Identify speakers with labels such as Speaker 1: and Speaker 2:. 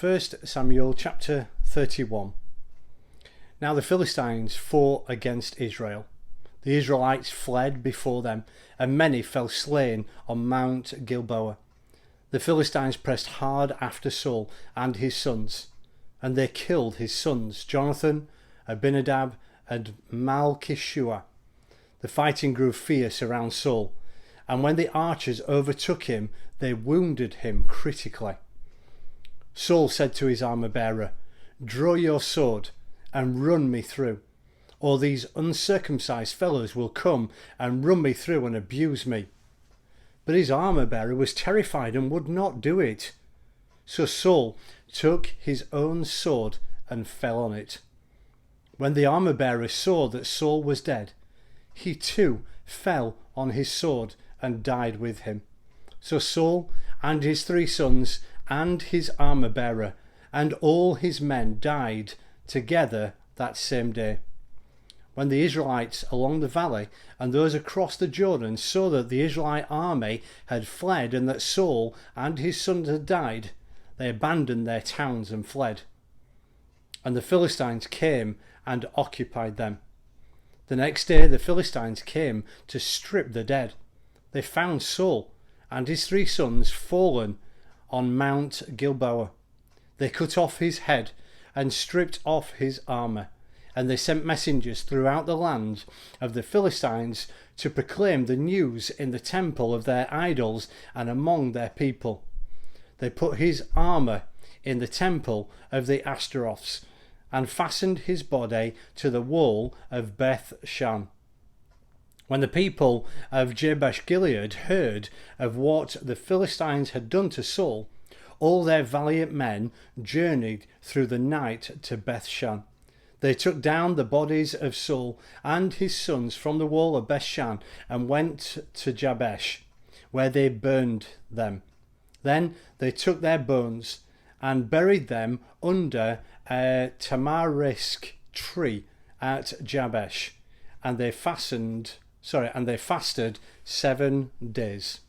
Speaker 1: 1 Samuel chapter 31. Now the Philistines fought against Israel. The Israelites fled before them, and many fell slain on Mount Gilboa. The Philistines pressed hard after Saul and his sons, and they killed his sons Jonathan, Abinadab and Malki-Shua. The fighting grew fierce around Saul, and when the archers overtook him, they wounded him critically. Saul said to his armour-bearer, "Draw your sword and run me through, or these uncircumcised fellows will come and run me through and abuse me." But his armour-bearer was terrified and would not do it. So Saul took his own sword and fell on it. When the armour-bearer saw that Saul was dead, he too fell on his sword and died with him. So Saul and his 3 sons and his armour-bearer and all his men died together that same day. When the Israelites along the valley and those across the Jordan saw that the Israelite army had fled and that Saul and his sons had died, they abandoned their towns and fled. And the Philistines came and occupied them. The next day the Philistines came to strip the dead. They found Saul and his 3 sons fallen on Mount Gilboa. They cut off his head and stripped off his armour, and they sent messengers throughout the land of the Philistines to proclaim the news in the temple of their idols and among their people. They put his armour in the temple of the Ashtoreths and fastened his body to the wall of Beth Shan. When the people of Jabesh Gilead heard of what the Philistines had done to Saul, all their valiant men journeyed through the night to Beth Shan. They took down the bodies of Saul and his sons from the wall of Beth Shan and went to Jabesh, where they burned them. Then they took their bones and buried them under a tamarisk tree at Jabesh, and they fasted 7 days.